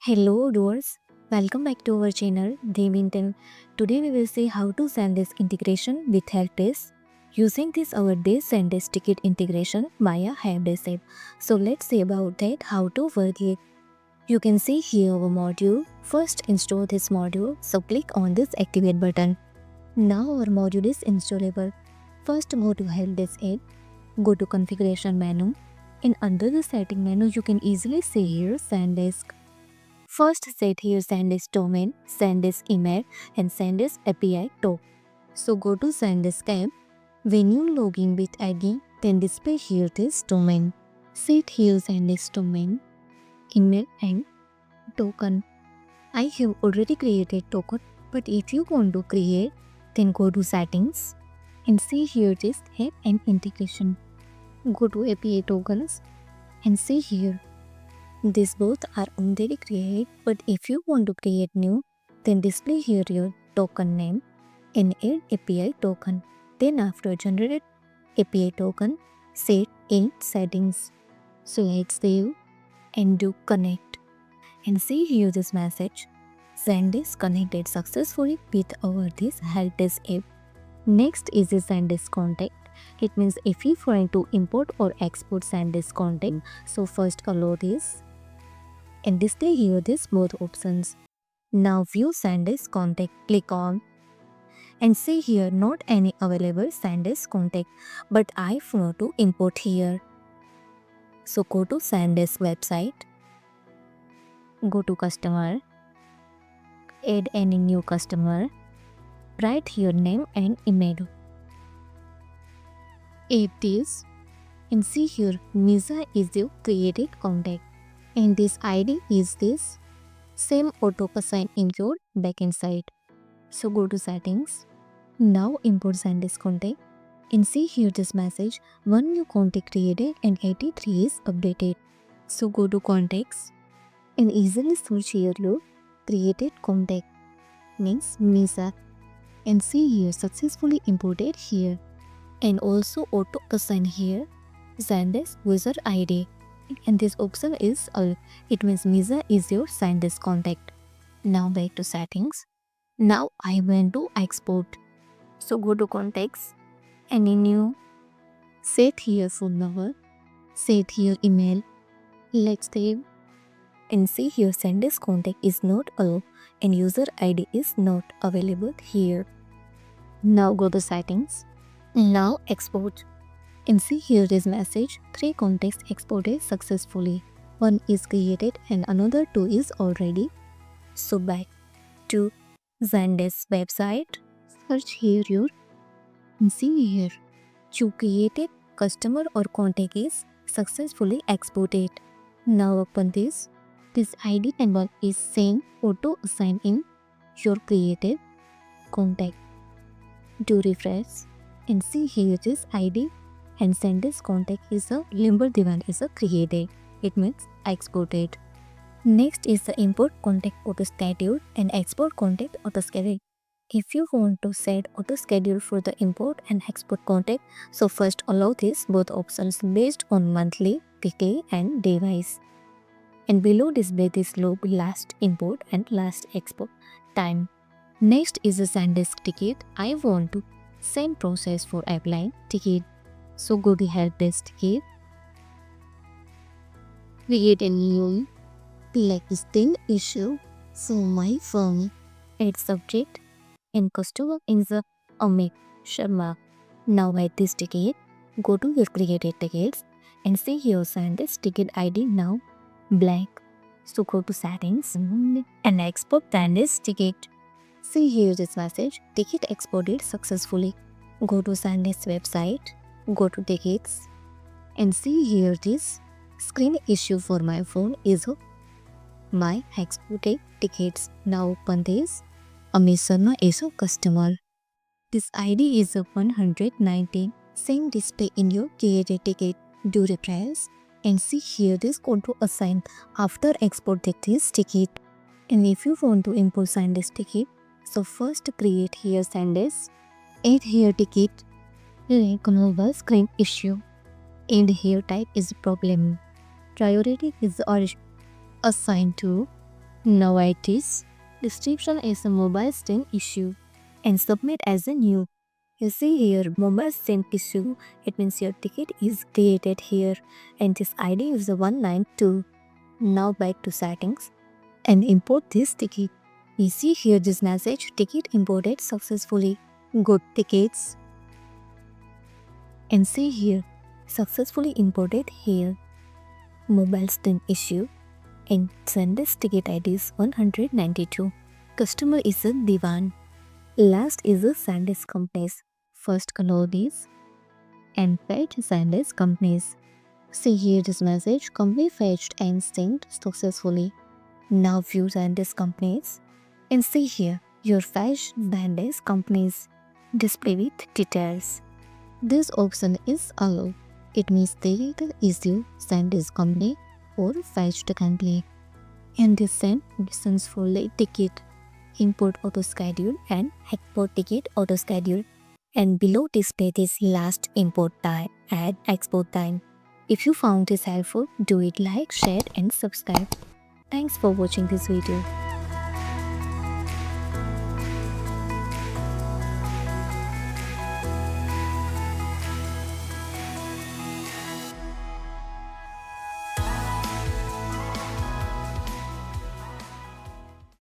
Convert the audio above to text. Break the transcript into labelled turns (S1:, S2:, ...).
S1: Hello doers, welcome back to our channel Devintelle. Today we will see how to send this integration with Helpdesk using this our this Zendesk ticket integration via Helpdesk app. So let's see about that how to work it. You can see here our module. First install this module, so click on this activate button. Now our module is installable. First go to Helpdesk app, go to configuration menu, and under the setting menu you can easily see here Zendesk. First set here Zendesk domain, Zendesk email and Zendesk API talk. So go to Zendesk app. When you log in with ID, then display here this domain. Set here Zendesk domain, email and token. I have already created token, but if you want to create, then go to settings and see here this app and integration. Go to API tokens and see here. These both are already created, but if you want to create new, then display here your token name and add API token. Then after generate API token, set in settings. So let's save and do connect. And see here this message. Zendesk connected successfully with our this Helpdesk app. Next is the Zendesk contact. It means if you want to import or export Zendesk contact, so first allow this and display here this both options. Now view Zendesk contact, click on and see here not any available Zendesk contact, but I want to import here. So go to Zendesk website, go to customer, add any new customer, write your name and email. Add this and see here Misa is your created contact. And this ID is this same auto assign in your backend side. So go to settings. Now import Zendesk contact and see here this message. One new contact created and 83 is updated. So go to contacts and easily search here your created contact means Misa and see here successfully imported here and also auto assign here Zendesk user ID. And this option is all. It means Misa is your Zendesk contact. Now back to settings. Now I want to export. So go to contacts and in new set here phone number, set here email. Let's save and see here Zendesk contact is not allowed and user ID is not available here. Now go to settings. Now export. And see here this message, 3 contacts exported successfully. One is created and another 2 is already. So back to Zendesk website, search here your and see here, you created customer or contact is successfully exported. Now open this ID and one is saying auto assign in your created contact. Do refresh and see here this ID and Zendesk contact is a limber divan is a created. It means exported. Next is the import contact auto schedule and export contact auto schedule. If you want to set auto schedule for the import and export contact, so first allow this both options based on monthly, weekly and device. And below display this loop last import and last export time. Next is the Zendesk ticket. I want to same process for applying ticket. So go to Helpdesk ticket, create a new, select still issue, so my firm, add subject and customer is the Amit Sharma. Now at this ticket, go to your created tickets and see here Zendesk ticket ID now blank. So go to settings and export Zendesk ticket. See here this message, ticket exported successfully. Go to Zendesk website. Go to tickets and see here this screen issue for my phone is my exported tickets. Now open this. Amit Sharma is a customer. This ID is 119. Same display in your created ticket. Do refresh and see here this auto assign after exported this ticket. And if you want to import Zendesk ticket, so first create here Zendesk, add here ticket. Global screen issue and here type is problem. Priority is assigned to Now it is. Description is a mobile STEM issue and submit as a new. You see here mobile STEM issue, it means your ticket is created here and this ID is a 192. Now back to settings and import this ticket. You see here this message, ticket imported successfully. Go to tickets and see here successfully imported here. Mobile STEM issue and Zendesk ticket ID is 192. Customer is a Divan. Last is a Zendesk companies. First color these and fetch Zendesk companies. See here this message, company fetched and sent successfully. Now view Zendesk companies and see here your fetch Zendesk companies display with details. This option is allowed. It means they can easily send this company or fetch the company. And this send options for late ticket, import auto schedule and export ticket auto schedule. And below display this last import time and export time. If you found this helpful, do it like, share and subscribe. Thanks for watching this video.